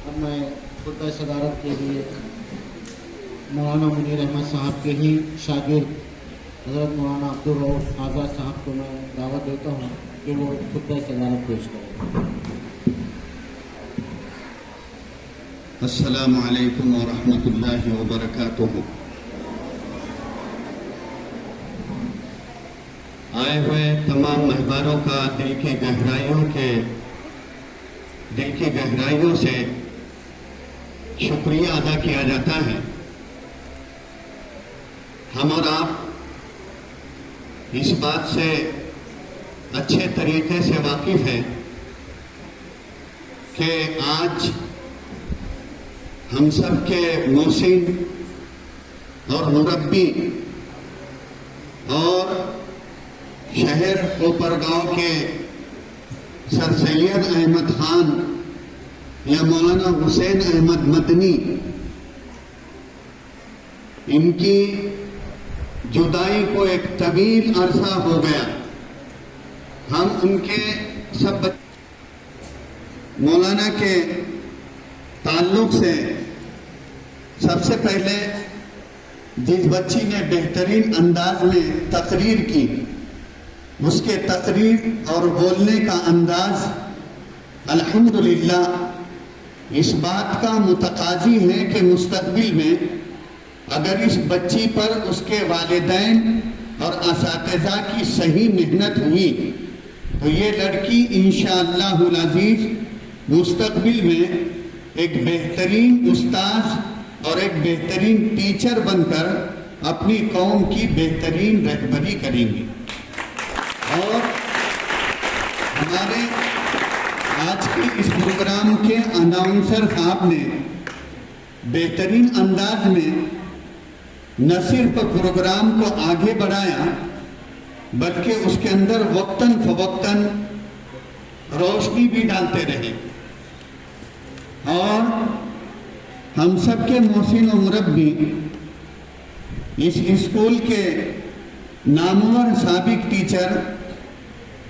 اب میں خطبہ صدارت کے لیے مولانا منیر احمد صاحب کے ہی شاگرد حضرت مولانا عبدالرؤف آزاد صاحب کو میں دعوت دیتا ہوں کہ وہ خطبہ صدارت پیش کریں۔ السلام علیکم ورحمۃ اللہ وبرکاتہ۔ آئے ہوئے تمام مہمانوں کا دل کی گہرائیوں سے شکریہ ادا کیا جاتا ہے۔ ہم اور آپ اس بات سے اچھے طریقے سے واقف ہیں کہ آج ہم سب کے محسن اور مربی اور شہر کوپرگاؤں کے سر سید احمد خان یا مولانا حسین احمد مدنی، ان کی جدائی کو ایک طویل عرصہ ہو گیا۔ ہم ان کے سب مولانا کے تعلق سے سب سے پہلے جس بچی نے بہترین انداز میں تقریر کی، اس کے تقریر اور بولنے کا انداز الحمدللہ اس بات کا متقاضی ہے کہ مستقبل میں اگر اس بچی پر اس کے والدین اور اساتذہ کی صحیح محنت ہوئی تو یہ لڑکی انشاءاللہ العزیز مستقبل میں ایک بہترین استاذ اور ایک بہترین ٹیچر بن کر اپنی قوم کی بہترین رہبری کریں گی۔ اور ہمارے آج کے اس پروگرام کے اناؤنسر صاحب نے بہترین انداز میں نہ صرف پروگرام کو آگے بڑھایا بلکہ اس کے اندر وقتاً فوقتاً روشنی بھی ڈالتے رہے، اور ہم سب کے محسن و مربی اس اسکول کے نامور سابق ٹیچر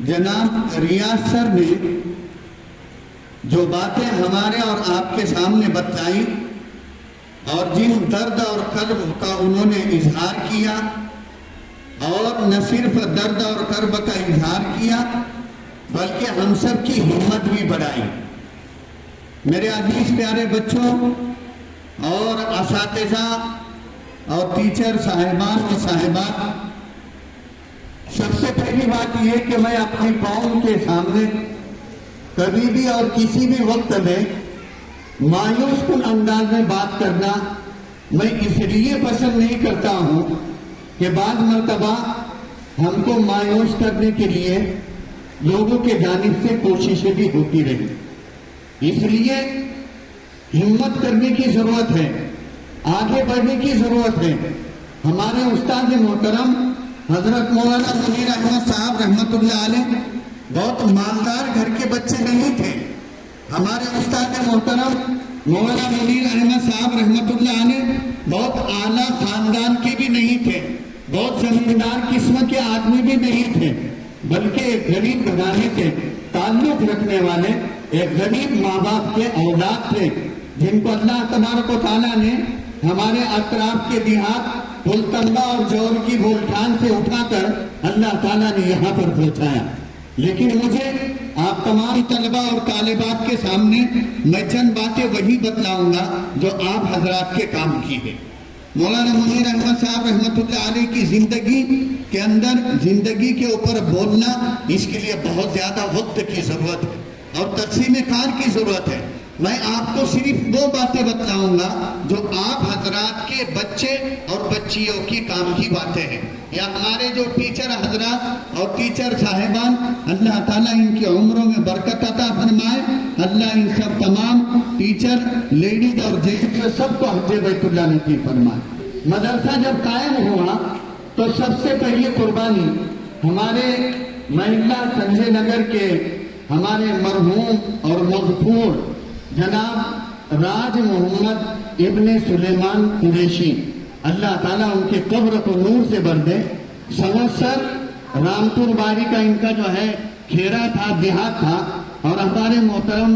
جناب ریاض سر نے جو باتیں ہمارے اور آپ کے سامنے بتائی اور جن درد اور کرب کا انہوں نے اظہار کیا، اور نہ صرف درد اور کرب کا اظہار کیا بلکہ ہم سب کی ہمت بھی بڑھائی۔ میرے عزیز پیارے بچوں اور اساتذہ اور ٹیچر صاحبان و صاحبات، سب سے پہلی بات یہ کہ میں اپنی قوم کے سامنے کبھی بھی اور کسی بھی وقت میں مایوس کن انداز میں بات کرنا میں اس لیے پسند نہیں کرتا ہوں کہ بعض مرتبہ ہم کو مایوس کرنے کے لیے لوگوں کے جانب سے کوششیں بھی ہوتی رہی، اس لیے ہمت کرنے کی ضرورت ہے، آگے بڑھنے کی ضرورت ہے۔ ہمارے استاد محترم حضرت مولانا منیر احمد صاحب رحمۃ اللہ علیہ بہت مالدار گھر کے بچے نہیں تھے۔ ہمارے استاد محترم مولانا منیر احمد صاحب رحمۃ اللہ علیہ بہت اعلیٰ خاندان کے بھی نہیں تھے، بہت زمیندار قسم کے آدمی بھی نہیں تھے، بلکہ ایک غریب گھرانے سے تعلق رکھنے والے ایک غریب ماں باپ کے اولاد تھے، جن کو اللہ تبارک و تعالیٰ نے ہمارے اطراف کے دیہات بلتنبہ اور جور کی بولٹھان سے اٹھا کر اللہ تعالیٰ نے یہاں پر پہنچایا۔ لیکن مجھے آپ تمام طلبہ اور طالبات کے سامنے میں چند باتیں وہی بتلاؤں گا جو آپ حضرات کے کام کی ہے۔ مولانا منیر احمد صاحب رحمۃ اللہ علیہ کی زندگی کے اندر زندگی کے اوپر بولنا، اس کے لیے بہت زیادہ وقت کی ضرورت ہے اور تقسیم کار کی ضرورت ہے۔ میں آپ کو صرف وہ باتیں بتلاؤں گا جو آپ حضرات کے بچے اور بچیوں کی کام کی باتیں ہیں، یا ہمارے جو ٹیچر حضرات اور ٹیچر صاحبان، اللہ تعالیٰ ان کی عمروں میں برکت عطا فرمائے، اللہ ان سب تمام ٹیچر لیڈیز اور جینٹس سب کو حج بیت اللہ نصیب فرمائے۔ مدرسہ جب قائم ہوا تو سب سے پہلی قربانی ہمارے محلہ سنجے نگر کے ہمارے مرحوم اور مغفور جناب راج محمد ابن سلیمان قریشی، اللہ تعالیٰ ان کے قبر کو نور سے بھر دے، سمسر رامپور باری کا ان کا جو ہے کھیرا تھا، دیہات تھا، اور ہمارے محترم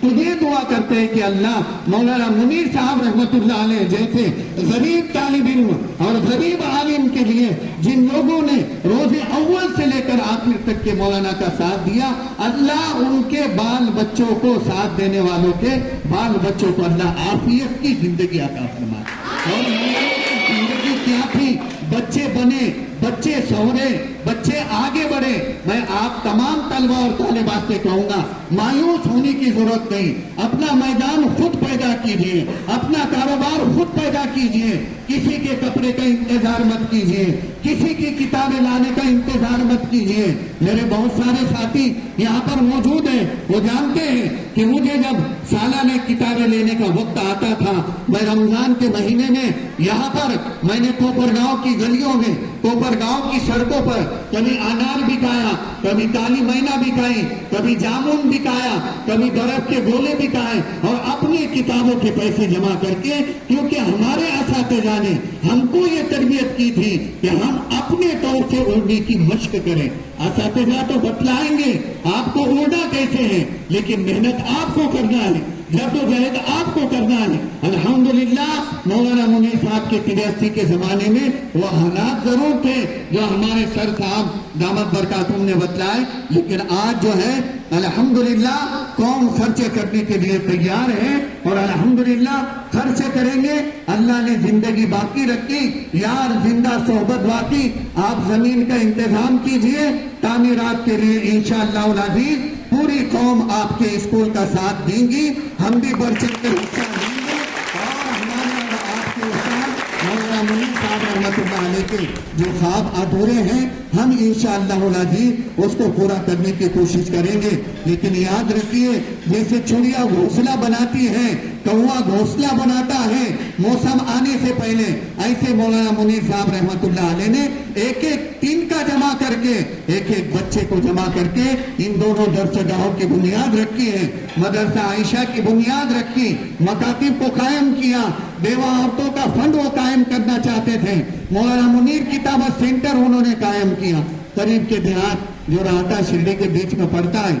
تو یہ دعا کرتے ہیں کہ اللہ مولانا منیر صاحب رحمت اللہ علیہ جیسے غریب طالب علم اور غریب عالم کے لیے جن لوگوں نے روز اول سے لے کر آخر تک کے مولانا کا ساتھ دیا، اللہ ان کے بال بچوں کو، ساتھ دینے والوں کے بال بچوں کو اللہ عافیت کی زندگی عطا فرمائے، اور مولانا کی زندگی کیا تھی، بچے بنے، بچے سورے، بچے آگے بڑھے۔ میں آپ تمام طلبہ اور طالبات سے کہوں گا، مایوس ہونے کی ضرورت نہیں، اپنا میدان خود پیدا کیجئے، اپنا کاروبار خود پیدا کیجئے، کسی کے کپڑے کا انتظار مت کیجئے، کسی کی کتابیں لانے کا انتظار مت کیجئے۔ میرے بہت سارے ساتھی یہاں پر موجود ہیں، وہ جانتے ہیں کہ مجھے جب سالانہ کتابیں لینے کا وقت آتا تھا، میں رمضان کے مہینے میں یہاں پر میں نے کوپر گاؤں کی گلیوں میں، کوپر گاؤں کی سڑکوں پر کبھی انار بکایا، کبھی کالی مینا بکائی، کبھی جامن بکایا، کبھی برف کے گولے بکائے، اور اپنی کتابوں کے پیسے جمع کر کے، کیونکہ ہمارے اساتذہ نے ہم کو یہ تربیت کی تھی کہ ہم اپنے طور سے اردو کی مشق کریں۔ اساتذہ تو بتلائیں گے آپ کو اردو کیسے ہے، لیکن محنت آپ کو کرنا ہے، جدوجہد آپ کو کرنا ہے۔ الحمدللہ مولانا منیر صاحب کے 83 کے زمانے میں وہ حالات ضرور تھے جو ہمارے سر صاحب دامت برکاتہم نے بتلائے، لیکن آج جو ہے الحمدللہ قوم خرچے کرنے کے لیے تیار ہے، اور الحمدللہ خرچے کریں گے۔ اللہ نے زندگی باقی رکھی، یار زندہ صحبت باقی، آپ زمین کا انتظام کیجئے تعمیرات کے لیے، انشاءاللہ العزیز پوری قوم آپ کے اسکول کا ساتھ دیں گی، ہم بھی بڑھ چڑھ کر حصہ لیں گے، اور ہمارے اور آپ کے استاد مولانا منیر صاحب رحمۃ اللہ علیہ کے جو خواب ادھورے ہیں، ہم انشاءاللہ العزیز اس کو پورا کرنے کی کوشش کریں گے۔ لیکن یاد رکھیے، جیسے چڑیا گھونسلہ بناتی ہے، کوا گھونسلہ بناتا ہے موسم آنے سے پہلے، ایسے مولانا منیر صاحب رحمت اللہ علیہ نے ایک ایک ٹین کا جمع کر کے، ایک ایک بچے کو جمع کر کے ان دونوں درسگاہوں کی بنیاد رکھی ہے، مدرسہ عائشہ کی بنیاد رکھی، مکاتب کو قائم کیا، بیوہ عورتوں کا فنڈ وہ قائم کرنا چاہتے تھے، مولانا منیر کتابت سینٹر انہوں نے قائم کیا۔ قریب کے دیہات جو راہتا شرڈی کے بیچ میں پڑتا ہے،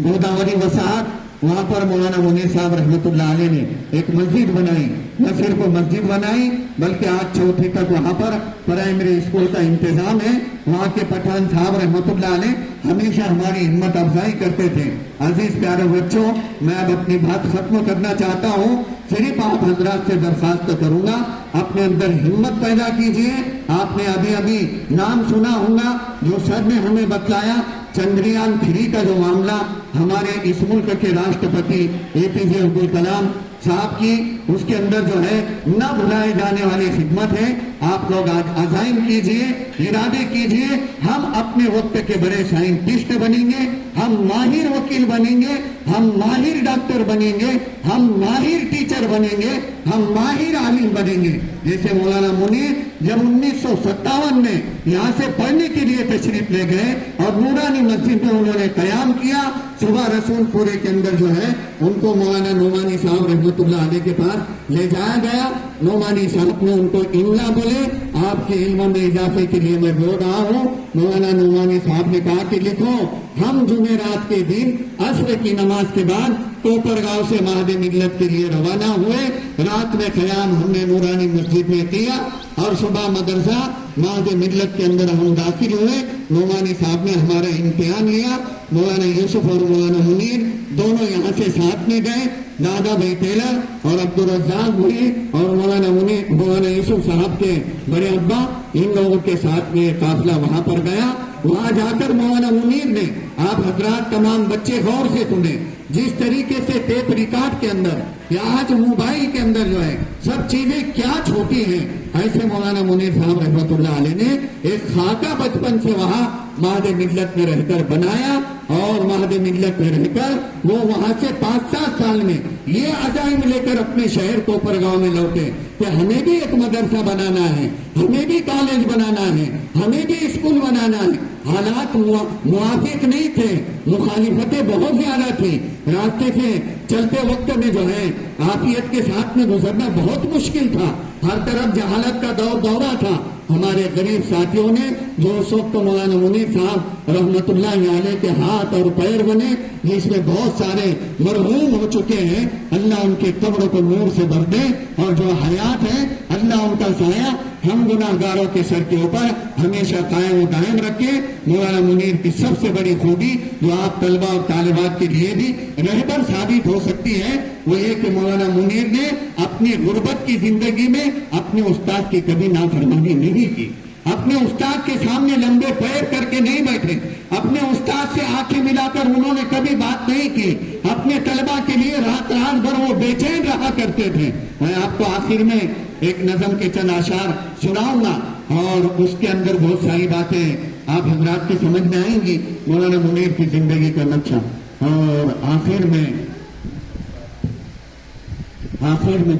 گوداوری وساحت، وہاں پر مولانا منیر صاحب رحمت اللہ علیہ نے ایک مسجد بنائی، نہ صرف مسجد بنائی بلکہ آج چوتھی تک وہاں پر پرائمری اسکول کا انتظام ہے۔ وہاں کے پٹھان صاحب رحمت اللہ علیہ ہمیشہ ہماری ہمت افزائی کرتے تھے۔ عزیز پیارے بچوں، میں اب اپنی بات ختم کرنا چاہتا ہوں، صرف آپ حضرات سے درخواست کروں گا، اپنے اندر ہمت پیدا کیجئے۔ آپ نے ابھی ابھی نام سنا ہوگا جو سر نے ہمیں بتلایا، چندریان 3 کا جو معاملہ ہمارے اس ملک کے راشٹرپتی APJ عبدالکلام صاحب کی، اس کے اندر جو ہے نہ بھلائے جانے والی خدمت ہے۔ آپ لوگ آج عزائم کیجئے، ارادے کیجئے، ہم اپنے وقت کے بڑے سائنٹسٹ بنیں گے، ہم ماہر وکیل بنیں گے، ہم ماہر ڈاکٹر بنیں گے، ہم ماہر ٹیچر بنیں گے، ہم ماہر عالم بنیں گے۔ جیسے مولانا منیر جب 1957 میں یہاں سے پڑھنے کے لیے تشریف لے گئے اور نورانی مسجد میں انہوں نے قیام کیا، صبح رسول پورے کے اندر جو ہے ان کو مولانا نعمانی صاحب رحمت اللہ علیہ کے پاس لے جایا گیا۔ نعمانی صاحب نے ان کو املا بولے، آپ کے علم میں اضافے کے لیے میں بول رہا ہوں، مولانا نعمانی صاحب نے کہا کہ لکھو، ہم جمعرات کے دن عصر کی نماز کے بعد کوپر گاؤں سے مہد ملت کے لیے روانہ ہوئے، رات میں قیام ہم نے نورانی مسجد میں کیا، اور صبح مدرسہ مہد ملت کے اندر ہم داخل ہوئے۔ نعمانی صاحب نے ہمارا امتحان لیا، مولانا یوسف اور مولانا منیر دونوں یہاں سے ساتھ میں گئے، دادا بھائی ٹیلر اور عبدالرزاق بھائی اور مولانا یوسف صاحب کے بڑے ابا، ان لوگوں کے ساتھ میں قافلہ وہاں پر گیا۔ وہاں جا کر مولانا منیر نے، آپ حضرات تمام بچے غور سے سنیں، جس طریقے سے ٹیپ ریکارڈ کے اندر یا آج موبائل کے اندر جو ہے سب چیزیں کیا چھوٹی ہیں، ایسے مولانا منیر صاحب رحمت اللہ علیہ نے ایک خاکہ بچپن سے وہاں مہد ملت میں رہ کر بنایا، اور مہد ملت میں رہ کر وہ وہاں سے 5-7 سال میں یہ عزائم لے کر اپنے شہر کوپر گاؤں میں لوٹے کہ ہمیں بھی ایک مدرسہ بنانا ہے، ہمیں بھی کالج بنانا ہے، ہمیں بھی اسکول بنانا ہے۔ حالات موافق نہیں تھے، مخالفتیں بہت زیادہ تھی، راستے سے چلتے وقت میں جو ہے عافیت کے ساتھ میں گزرنا بہت مشکل تھا، ہر طرف جہالت کا دورہ تھا۔ ہمارے غریب ساتھیوں نے جو اس وقت مولانا منیر صاحب رحمت اللہ علیہ کے ہاتھ اور پیر بنے، جس میں بہت سارے مرحوم ہو چکے ہیں، اللہ ان کے قبر کو نور سے بھر دے، اور جو حیات ہیں اللہ ان کا سایہ ہم گناہ گاروں کے سر کے اوپر ہمیشہ قائم و دائم رکھے۔ مولانا منیر کی سب سے بڑی خوبی جو آپ طلبہ اور طالبات کے لیے بھی رہبر ثابت ہو سکتی ہے، وہ یہ کہ مولانا منیر نے اپنی غربت کی زندگی میں اپنے استاد کی کبھی نافرمانی نہیں کی، اپنے استاد کے سامنے لمبے پیر کر کے نہیں بیٹھے، اپنے استاد سے آنکھیں ملا کر انہوں نے کبھی بات نہیں کی، اپنے طلبہ کے لیے رات رات بھر وہ بے چین رہا کرتے تھے۔ میں آپ کو آخر میں ایک نظم کے چند اشعار سناؤں گا، اور اس کے اندر بہت ساری باتیں آپ حضرات کی سمجھ میں آئیں گی، مولانا منیر کی زندگی کا نقشہ۔ اور آخر میں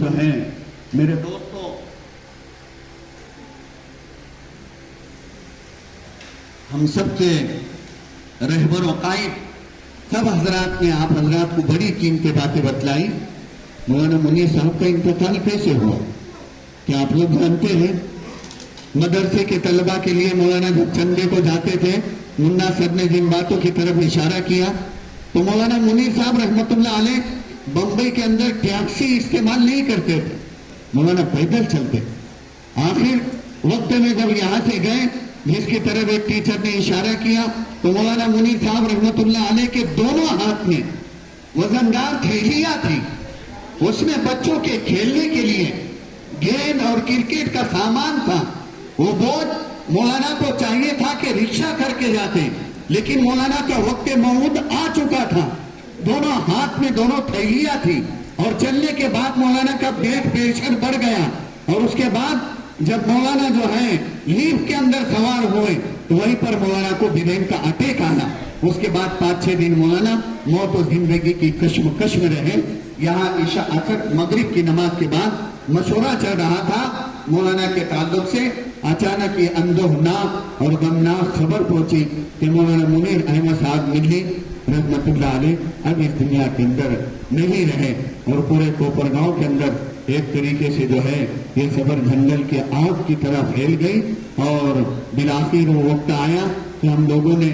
جو ہے میرے دوستوں، ہم سب کے رہبر و قائد سب حضرات نے آپ حضرات کو بڑی قیمتی باتیں بتلائی۔ مولانا منیر صاحب کا انتقال کیسے ہوا کہ آپ لوگ جانتے ہیں، مدرسے کے طلبہ کے لیے مولانا جب چندے کو جاتے تھے، منا صاحب نے جن باتوں کی طرف اشارہ کیا، تو مولانا منیر صاحب رحمت اللہ علیہ بمبئی کے اندر ٹیکسی استعمال نہیں کرتے تھے، مولانا پیدل چلتے۔ آخر وقت میں جب یہاں سے گئے، جس کی طرف ایک ٹیچر نے اشارہ کیا، تو مولانا منیر صاحب رحمت اللہ علیہ کے دونوں ہاتھ میں وزندار تھیلیاں تھی، اس میں بچوں کے کھیلنے کے لیے گیند اور کرکٹ کا سامان تھا۔ وہ بوجھ مولانا کو چاہیے تھا کہ رکشہ کر کے جاتے، لیکن مولانا کا وقت موعود آ چکا تھا، دونوں ہاتھ میں دونوں تھیلیاں تھی، اور چلنے کے بعد مولانا کا بلڈ پریشر بڑھ گیا، اور اس کے بعد جب مولانا جو ہے لیف کے اندر سوار ہوئے تو وہیں پر مولانا کو برین کا اٹیک آیا۔ اس کے بعد 5-6 دن مولانا موت و زندگی کی کشمکش میں رہے۔ یہاں عشاء اثر مغرب کی نماز کے بعد مشورہ چل رہا تھا مولانا کے تعلق سے، اچانک یہ اندوہناک اور غمناک خبر پہنچی کہ مولانا منیر احمد صاحب ملی رحمت اللہ علیہ اب اس دنیا کے اندر نہیں رہے، اور پورے کوپر گاؤں کے اندر ایک طریقے سے جو ہے یہ خبر جنگل کے آگ کی طرح پھیل گئی، اور بالآخر وہ وقت آیا کہ ہم لوگوں نے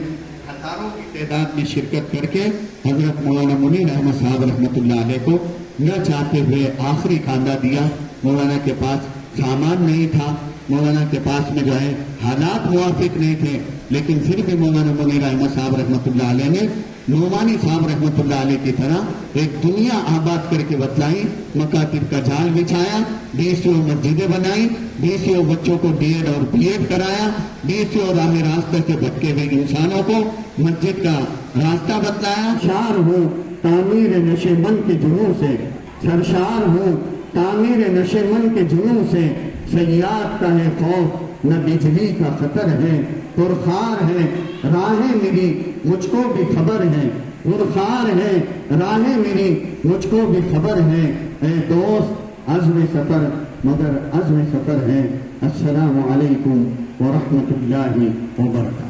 ہزاروں کی تعداد میں شرکت کر کے حضرت مولانا منیر احمد صاحب رحمت اللہ علیہ کو نہ چاہتے ہوئے آخری کھاندہ دیا۔ مولانا کے پاس سامان نہیں تھا، مولانا کے پاس میں جو ہے حالات موافق نہیں تھے، لیکن پھر بھی مولانا منیر احمد صاحب رحمت اللہ علیہ نے نعمانی صاحب رحمت اللہ علیہ کی طرح ایک دنیا آباد کر کے بتلائی، مکاتب کا جال بچھایا، 20 مسجدیں بنائی، 20 بچوں کو بی ایڈ اور بی ایڈ کرایا، 20 راہ راستہ سے بھٹکے ہوئے انسانوں کو مسجد کا راستہ بتلایا۔ شار ہوں تعمیر نشے من کے جنوں سے، سرشار ہوں تعمیر نشے من کے جنوں سے، سیاد کا ہے خوف نہ بجلی کا خطر ہے، پرخار ہے راہیں میری مجھ کو بھی خبر ہے، پرخار ہے راہیں میری مجھ کو بھی خبر ہے، اے دوست عزم سفر مگر عزم سفر ہے۔ السلام علیکم ورحمۃ اللہ وبرکاتہ۔